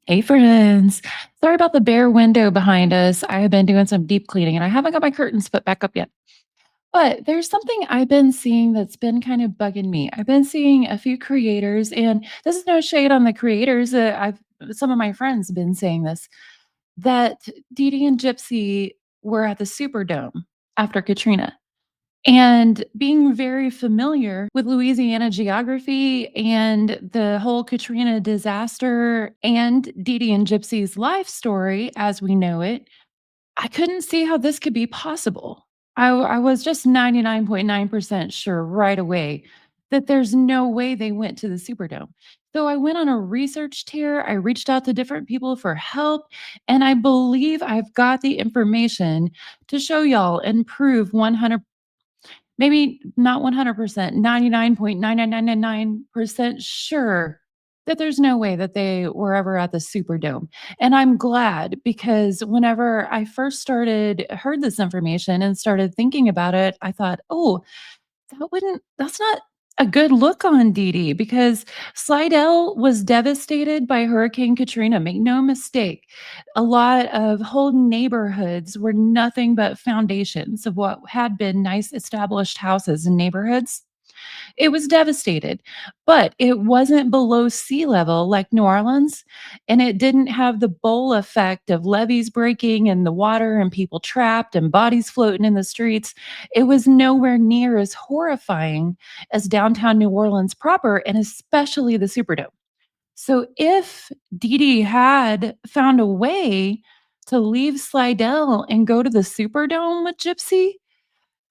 Hey, friends. Sorry about the bare window behind us. I have been doing some deep cleaning and I haven't got my curtains put back up yet. But there's something I've been seeing that's been kind of bugging me. I've been seeing a few creators, and this is no shade on the creators. I've some of my friends have been saying this that Dee Dee and Gypsy were at the Superdome after Katrina. And being very familiar with Louisiana geography and the whole Katrina disaster and Dee Dee and Gypsy's life story as we know it, I couldn't see how this could be possible. I was just 99.9% sure right away that there's no way they went to the Superdome. So I went on a research tear. I reached out to different people for help, and I believe I've got the information to show y'all and prove 100, maybe not 100%, 99.99999% sure that there's no way that they were ever at the Superdome. And I'm glad because whenever I first heard this information and started thinking about it, I thought, "Oh, that's not a good look on Dee Dee because Slidell was devastated by Hurricane Katrina, make no mistake. A lot of whole neighborhoods were nothing but foundations of what had been nice established houses and neighborhoods. It was devastated, but it wasn't below sea level like New Orleans, and it didn't have the bowl effect of levees breaking and the water and people trapped and bodies floating in the streets. It was nowhere near as horrifying as downtown New Orleans proper, and especially the Superdome. So if Dee Dee had found a way to leave Slidell and go to the Superdome with Gypsy,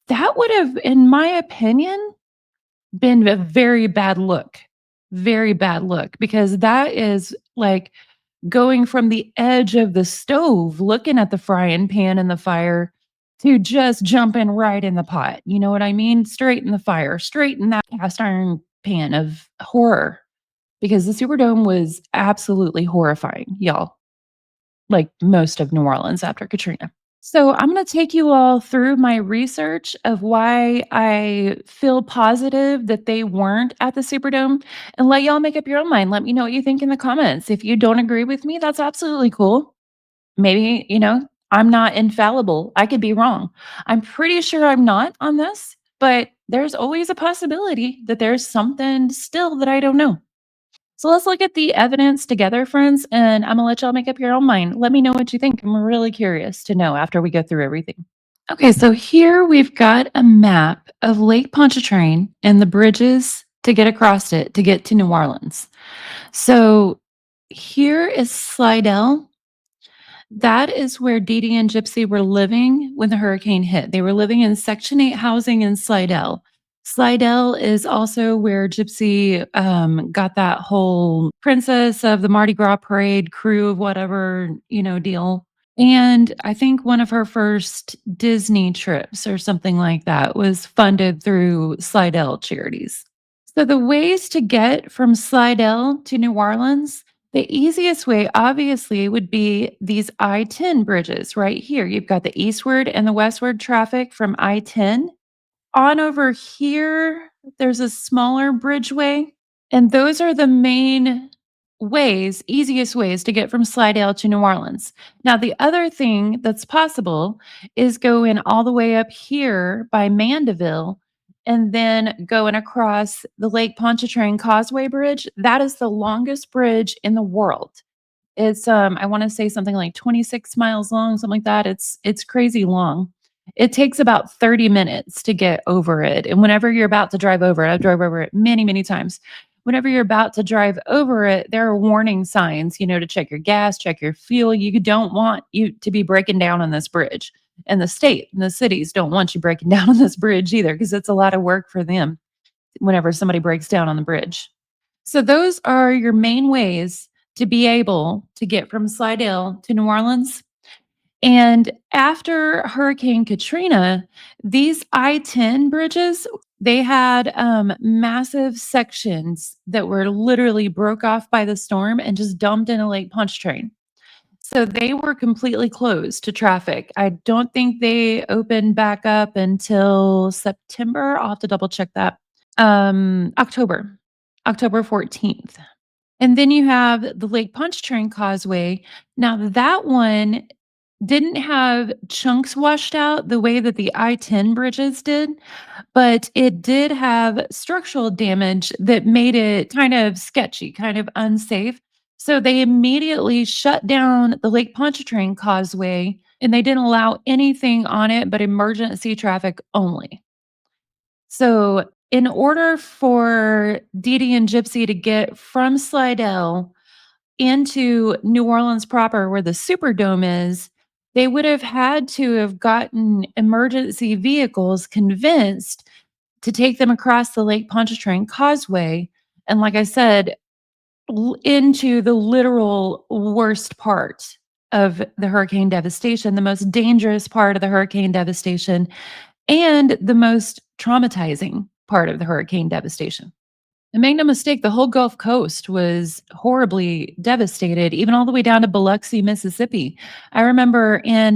that would have, in my opinion, been a very bad look, because that is like going from the edge of the stove, looking at the frying pan and the fire, to just jumping right in the pot. You know what I mean? Straight in the fire, straight in that cast iron pan of horror, because the Superdome was absolutely horrifying, y'all, like most of New Orleans after Katrina. So, I'm going to take you all through my research of why I feel positive that they weren't at the Superdome and let y'all make up your own mind. Let me know what you think in the comments. If you don't agree with me, that's absolutely cool. Maybe, I'm not infallible. I could be wrong. I'm pretty sure I'm not on this, but there's always a possibility that there's something still that I don't know. So let's look at the evidence together, friends, and I'm gonna let y'all make up your own mind. Let me know what you think. I'm really curious to know after we go through everything. Okay, so here we've got a map of Lake Pontchartrain and the bridges to get across it to get to New Orleans. So here is Slidell. That is where Dee Dee and Gypsy were living when the hurricane hit. They were living in Section 8 housing in Slidell. Slidell is also where Gypsy got that whole Princess of the Mardi Gras parade crew of whatever, deal. And I think one of her first Disney trips or something like that was funded through Slidell charities. So the ways to get from Slidell to New Orleans, the easiest way obviously would be these I-10 bridges right here. You've got the eastward and the westward traffic from I-10. On over here, there's a smaller bridgeway, and those are the main ways, easiest ways to get from Slidell to New Orleans. Now, the other thing that's possible is going all the way up here by Mandeville and then going across the Lake Pontchartrain Causeway Bridge. That is the longest bridge in the world. It's, I wanna say something like 26 miles long, something like that. It's crazy long. It takes about 30 minutes to get over it, and whenever you're about to drive over it, I've drove over it many, many times. Whenever you're about to drive over it, there are warning signs, to check your gas, check your fuel. You don't want you to be breaking down on this bridge, and the state and the cities don't want you breaking down on this bridge either, because it's a lot of work for them whenever somebody breaks down on the bridge. So those are your main ways to be able to get from Slidell to New Orleans. And after Hurricane Katrina, these I-10 bridges, they had massive sections that were literally broke off by the storm and just dumped in a Lake Pontchartrain. So they were completely closed to traffic. I don't think they opened back up until September. I'll have to double check that. October 14th. And then you have the Lake Pontchartrain Causeway. Now that one didn't have chunks washed out the way that the I-10 bridges did, but it did have structural damage that made it kind of sketchy, kind of unsafe. So they immediately shut down the Lake Pontchartrain Causeway, and they didn't allow anything on it but emergency traffic only. So, in order for Dee Dee and Gypsy to get from Slidell into New Orleans proper, where the Superdome is, they would have had to have gotten emergency vehicles convinced to take them across the Lake Pontchartrain Causeway, and like I said, into the literal worst part of the hurricane devastation, the most dangerous part of the hurricane devastation, and the most traumatizing part of the hurricane devastation. And make no mistake, the whole Gulf Coast was horribly devastated, even all the way down to Biloxi, Mississippi. I remember in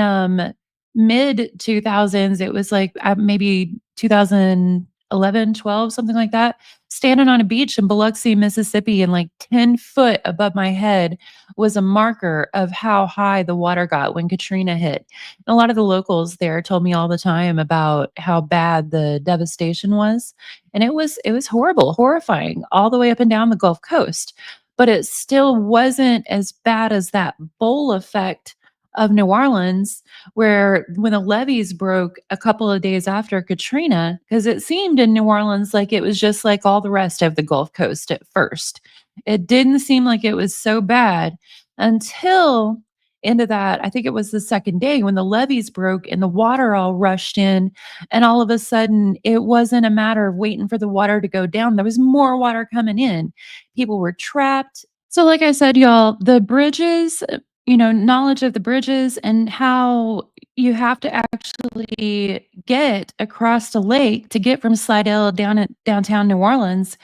mid 2000s, it was like maybe 2011, 12, something like that, standing on a beach in Biloxi, Mississippi, and like 10 foot above my head was a marker of how high the water got when Katrina hit. And a lot of the locals there told me all the time about how bad the devastation was, and it was horrible, horrifying all the way up and down the Gulf Coast, but it still wasn't as bad as that bowl effect of New Orleans, where when the levees broke a couple of days after Katrina, because it seemed in New Orleans like it was just like all the rest of the Gulf Coast at first. It didn't seem like it was so bad until into that, I think it was the second day when the levees broke and the water all rushed in, and all of a sudden, it wasn't a matter of waiting for the water to go down. There was more water coming in. People were trapped. So, like I said, y'all, the bridges, knowledge of the bridges and how you have to actually get across the lake to get from Slidell down at downtown New Orleans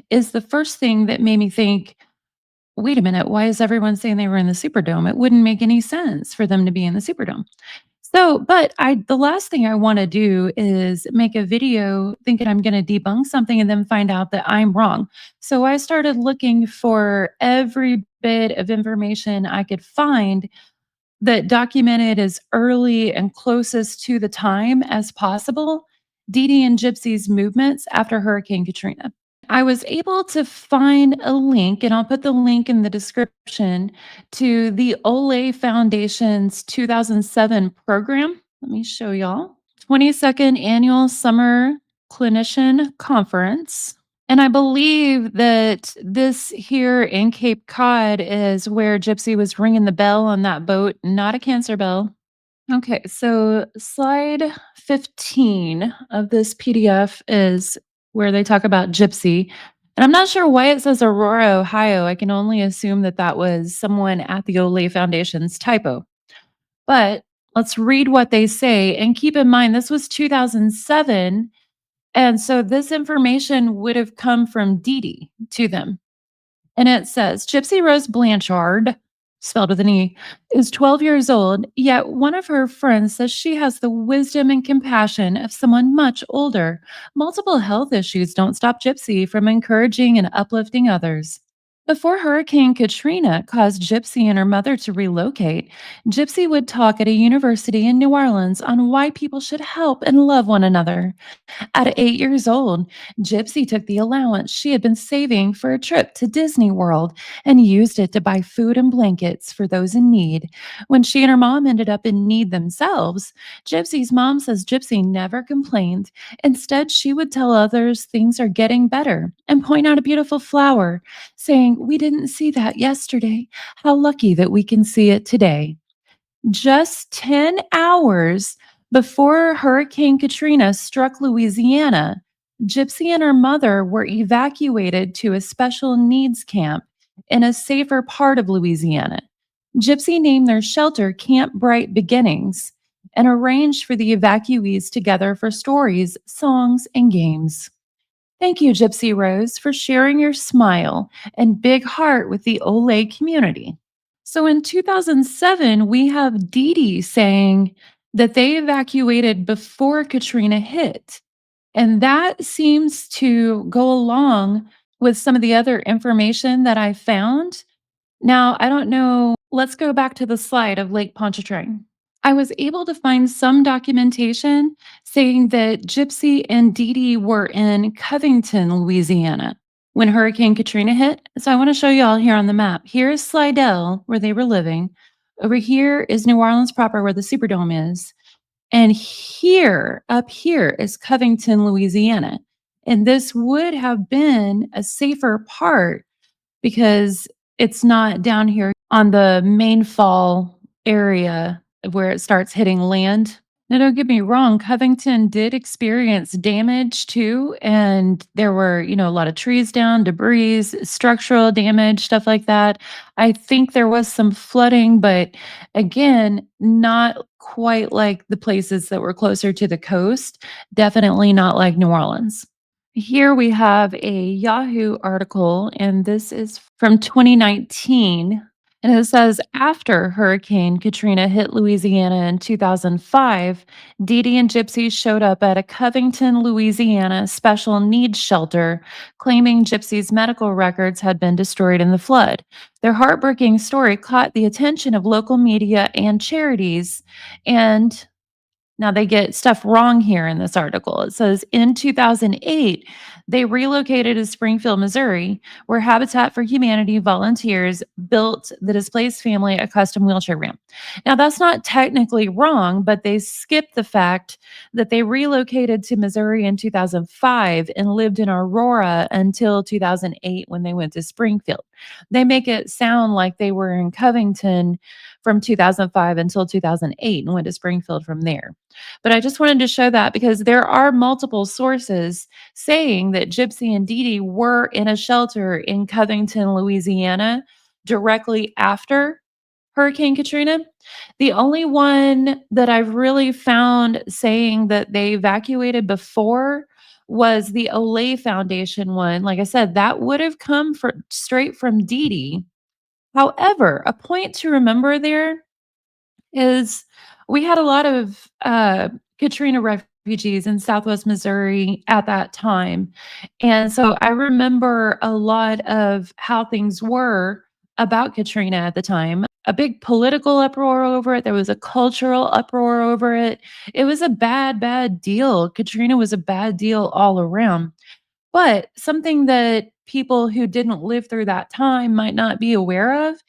is the first thing that made me think, wait a minute, why is everyone saying they were in the Superdome? It wouldn't make any sense for them to be in the Superdome. So, but the last thing I wanna do is make a video thinking I'm gonna debunk something and then find out that I'm wrong. So I started looking for every bit of information I could find that documented as early and closest to the time as possible Dee Dee and Gypsy's movements after Hurricane Katrina. I was able to find a link, and I'll put the link in the description, to the Olay Foundation's 2007 program. Let me show y'all. 22nd Annual Summer Clinician Conference. And I believe that this here in Cape Cod is where Gypsy was ringing the bell on that boat, not a cancer bell. Okay, so slide 15 of this PDF is where they talk about Gypsy. And I'm not sure why it says Aurora, Ohio. I can only assume that that was someone at the Olay Foundation's typo. But let's read what they say. And keep in mind, this was 2007. And so this information would have come from Dee Dee to them. And it says Gypsy Rose Blanchard, spelled with an E, is 12 years old, yet one of her friends says she has the wisdom and compassion of someone much older. Multiple health issues don't stop Gypsy from encouraging and uplifting others. Before Hurricane Katrina caused Gypsy and her mother to relocate, Gypsy would talk at a university in New Orleans on why people should help and love one another. At 8 years old, Gypsy took the allowance she had been saving for a trip to Disney World and used it to buy food and blankets for those in need. When she and her mom ended up in need themselves, Gypsy's mom says Gypsy never complained. Instead, she would tell others things are getting better and point out a beautiful flower, saying, "We didn't see that yesterday. How lucky that we can see it today." Just 10 hours before Hurricane Katrina struck Louisiana, Gypsy and her mother were evacuated to a special needs camp in a safer part of Louisiana. Gypsy named their shelter Camp Bright Beginnings and arranged for the evacuees to gather for stories, songs, and games. Thank you, Gypsy Rose, for sharing your smile and big heart with the Olay community. So in 2007, we have Dee Dee saying that they evacuated before Katrina hit. And that seems to go along with some of the other information that I found. Now, I don't know, let's go back to the slide of Lake Pontchartrain. I was able to find some documentation saying that Gypsy and Dee Dee were in Covington, Louisiana when Hurricane Katrina hit. So I want to show you all here on the map. Here is Slidell, where they were living. Over here is New Orleans proper, where the Superdome is. And here, up here, is Covington, Louisiana. And this would have been a safer part because it's not down here on the main fall area where it starts hitting land. Now, don't get me wrong, Covington did experience damage too. And there were, a lot of trees down, debris, structural damage, stuff like that. I think there was some flooding, but again, not quite like the places that were closer to the coast. Definitely not like New Orleans. Here we have a Yahoo article, and this is from 2019. And it says after Hurricane Katrina hit Louisiana in 2005, Dee Dee and Gypsy showed up at a Covington, Louisiana special needs shelter, claiming Gypsy's medical records had been destroyed in the flood. Their heartbreaking story caught the attention of local media and charities. And now they get stuff wrong here in this article. It says in 2008, they relocated to Springfield, Missouri, where Habitat for Humanity volunteers built the displaced family a custom wheelchair ramp. Now, that's not technically wrong, but they skipped the fact that they relocated to Missouri in 2005 and lived in Aurora until 2008 when they went to Springfield. They make it sound like they were in Covington from 2005 until 2008 and went to Springfield from there. But I just wanted to show that because there are multiple sources saying that Gypsy and Dee Dee were in a shelter in Covington, Louisiana, directly after Hurricane Katrina. The only one that I've really found saying that they evacuated before was the Olay Foundation one. Like I said, that would have come straight from Dee Dee. However, a point to remember there is we had a lot of Katrina refugees in Southwest Missouri at that time. And so I remember a lot of how things were about Katrina at the time. A big political uproar over it. There was a cultural uproar over it. It was a bad, bad deal. Katrina was a bad deal all around. But something that people who didn't live through that time might not be aware of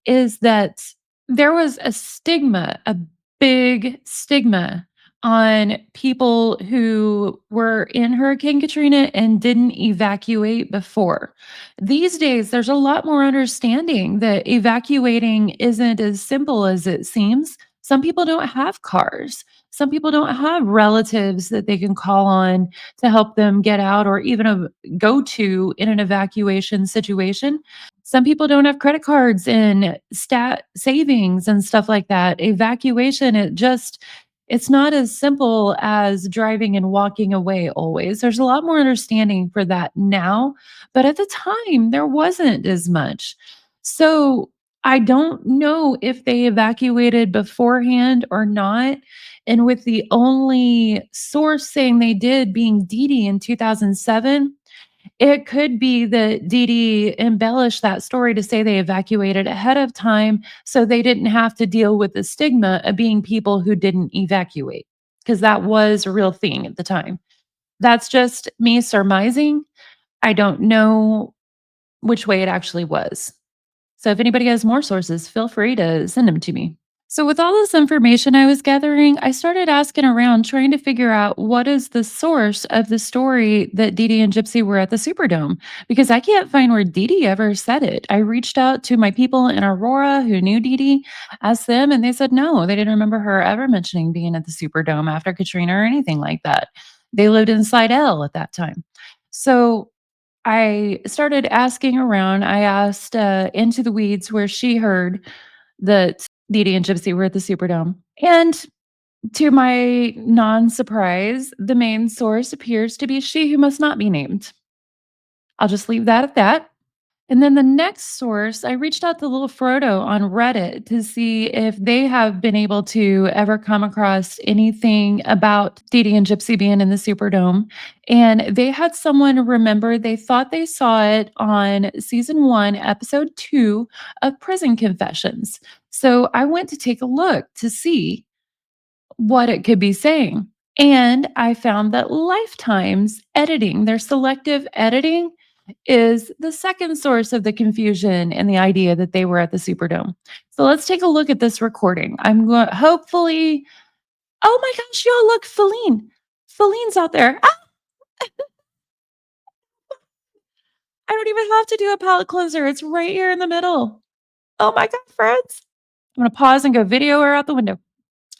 is that there was a stigma, a big stigma on people who were in Hurricane Katrina and didn't evacuate before. These days, there's a lot more understanding that evacuating isn't as simple as it seems. Some people don't have cars. Some people don't have relatives that they can call on to help them get out or even go to in an evacuation situation. Some people don't have credit cards and stat savings and stuff like that. Evacuation, it's not as simple as driving and walking away always. There's a lot more understanding for that now, but at the time there wasn't as much. So I don't know if they evacuated beforehand or not. And with the only source saying they did being Dee Dee in 2007, it could be that Dee Dee embellished that story to say they evacuated ahead of time so they didn't have to deal with the stigma of being people who didn't evacuate, because that was a real thing at the time. That's just me surmising. I don't know which way it actually was. So if anybody has more sources, feel free to send them to me. So, with all this information I was gathering, I started asking around trying to figure out what is the source of the story that Dee Dee and Gypsy were at the Superdome because I can't find where Dee Dee ever said it. I reached out to my people in Aurora who knew Dee Dee, asked them, and they said no, they didn't remember her ever mentioning being at the Superdome after Katrina or anything like that. They lived in Slidell at that time. So, I started asking around. I asked Into the Weeds where she heard that Dee Dee and Gypsy were at the Superdome. And to my non-surprise, the main source appears to be she who must not be named. I'll just leave that at that. And then the next source, I reached out to Little Frodo on Reddit to see if they have been able to ever come across anything about Dee Dee and Gypsy being in the Superdome. And they had someone remember they thought they saw it on season 1, episode 2 of Prison Confessions. So I went to take a look to see what it could be saying. And I found that Lifetime's editing, their selective editing, is the second source of the confusion and the idea that they were at the Superdome. So let's take a look at this recording. I'm going hopefully. Oh my gosh, y'all look, Feline. Feline's out there. Ah, I don't even have to do a palette cleanser. It's right here in the middle. Oh my god, friends. I'm gonna pause and go video her out the window.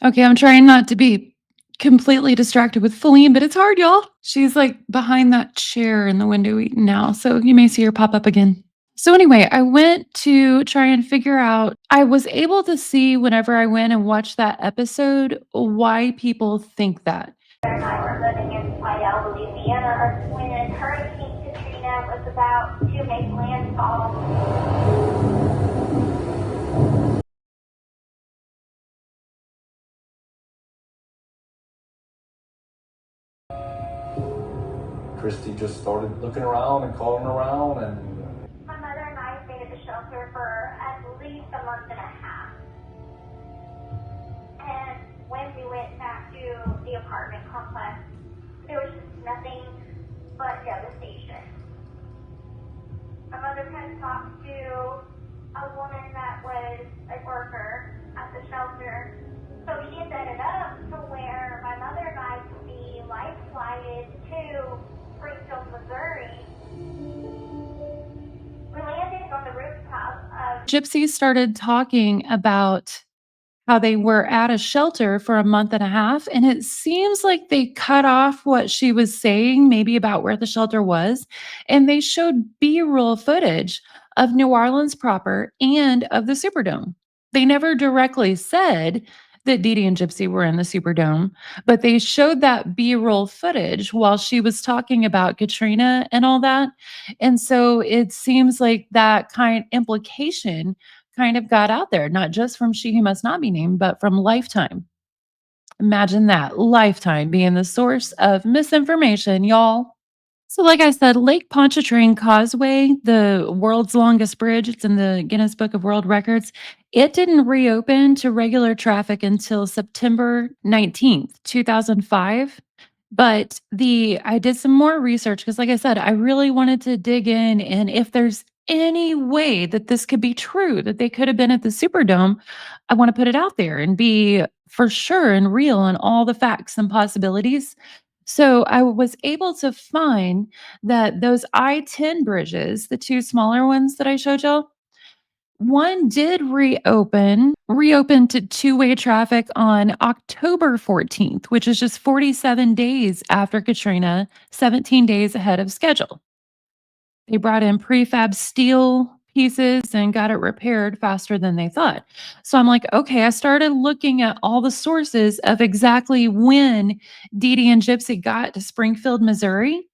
Okay, I'm trying not to be completely distracted with Feline, but it's hard, y'all. She's like behind that chair in the window eating now, so you may see her pop up again. So, anyway, I went to try and figure out, I was able to see whenever I went and watched that episode why people think that. And I were living in Slidell, Louisiana, when Hurricane Katrina was about to make landfall. Christy just started looking around and calling around, and My mother and I stayed at the shelter for at least a month and a half. And when we went back to the apartment complex, there was just nothing but devastation. My mother had talked to a woman that was a worker at the shelter. So she set it up to where my mother and I could be life flighted to Springfield, Missouri. We landed on the rooftop of Gypsy started talking about how they were at a shelter for a month and a half, and it seems like they cut off what she was saying, maybe about where the shelter was, and they showed B-roll footage of New Orleans proper and of the Superdome. They never directly said that Dee Dee and Gypsy were in the Superdome, but they showed that B-roll footage while she was talking about Katrina and all that. And so it seems like that kind implication kind of got out there, not just from She Who Must Not Be Named, but from Lifetime. Imagine that, Lifetime being the source of misinformation, y'all. So, like I said, Lake Pontchartrain Causeway, the world's longest bridge, it's in the Guinness Book of World Records. It didn't reopen to regular traffic until September 19th, 2005. But I did some more research because, like I said, I really wanted to dig in. And if there's any way that this could be true, that they could have been at the Superdome, I want to put it out there and be for sure and real on all the facts and possibilities. So I was able to find that those I-10 bridges, the two smaller ones that I showed y'all, one did reopen to two-way traffic on October 14th, which is just 47 days after Katrina, 17 days ahead of schedule. They brought in prefab steel pieces and got it repaired faster than they thought. So I'm like, okay, I started looking at all the sources of exactly when Dee Dee and Gypsy got to Springfield, Missouri.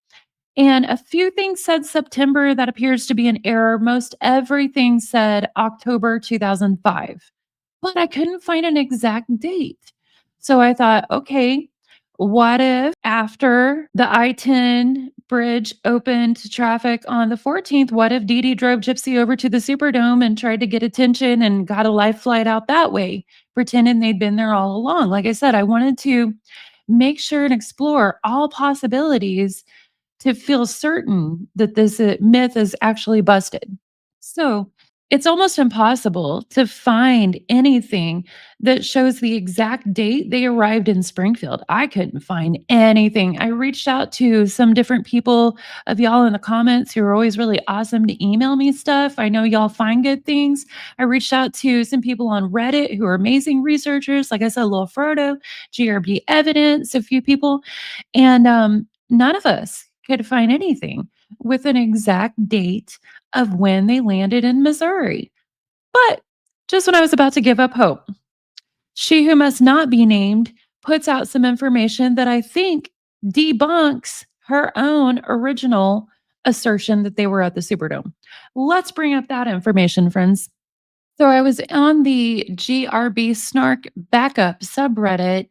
And a few things said September. That appears to be an error. Most everything said October 2005, but I couldn't find an exact date. So I thought, okay, what if after the I-10 bridge opened to traffic on the 14th, what if Dee Dee drove Gypsy over to the Superdome and tried to get attention and got a live flight out that way, pretending they'd been there all along? Like I said, I wanted to make sure and explore all possibilities to feel certain that this myth is actually busted. So it's almost impossible to find anything that shows the exact date they arrived in Springfield. I couldn't find anything. I reached out to some different people of y'all in the comments who are always really awesome to email me stuff. I know y'all find good things. I reached out to some people on Reddit who are amazing researchers. Like I said, Lil Frodo, GRB Evidence, a few people. And none of us could find anything with an exact date of when they landed in Missouri. But just when I was about to give up hope, She Who Must Not Be Named puts out some information that I think debunks her own original assertion that they were at the Superdome. Let's bring up that information, friends. So I was on the GRB Snark backup subreddit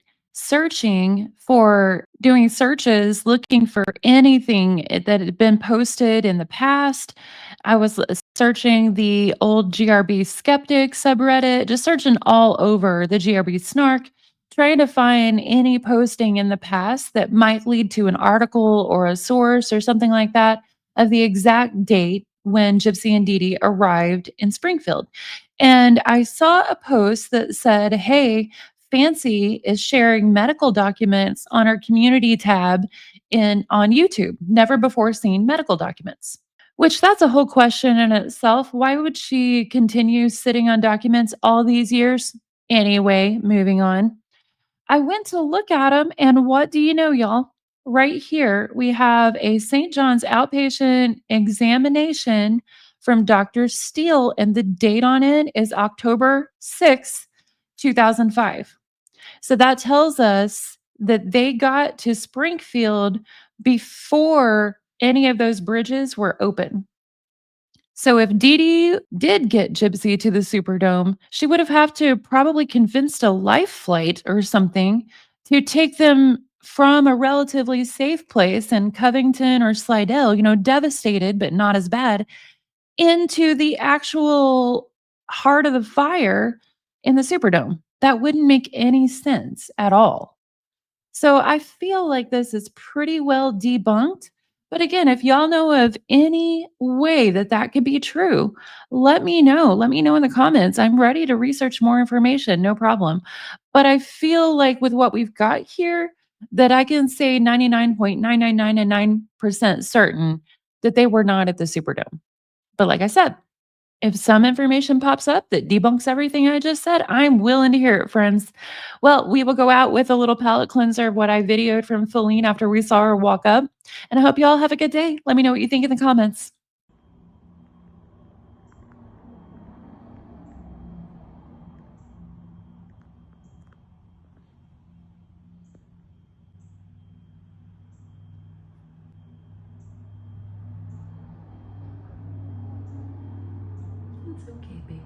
doing searches, looking for anything that had been posted in the past. I was searching the old GRB Skeptic subreddit, just searching all over the GRB Snark, trying to find any posting in the past that might lead to an article or a source or something like that of the exact date when Gypsy and Dee Dee arrived in Springfield. And I saw a post that said, "Hey, Fancy is sharing medical documents on our community tab in on YouTube. Never before seen medical documents." Which that's a whole question in itself. Why would she continue sitting on documents all these years? Anyway, moving on. I went to look at them, and what do you know, y'all? Right here, we have a St. John's outpatient examination from Dr. Steele, and the date on it is October 6th, 2005. So that tells us that they got to Springfield before any of those bridges were open. So if Dee Dee did get Gypsy to the Superdome, she would have to probably convinced a life flight or something to take them from a relatively safe place in Covington or Slidell, devastated but not as bad, into the actual heart of the fire in the Superdome. That wouldn't make any sense at all. So I feel like this is pretty well debunked. But again, if y'all know of any way that that could be true, let me know. Let me know in the comments. I'm ready to research more information, no problem. But I feel like with what we've got here, that I can say 99.99999% certain that they were not at the Superdome. But like I said, if some information pops up that debunks everything I just said, I'm willing to hear it, friends. Well, we will go out with a little palate cleanser of what I videoed from Feline after we saw her walk up. And I hope you all have a good day. Let me know what you think in the comments. It's okay, baby.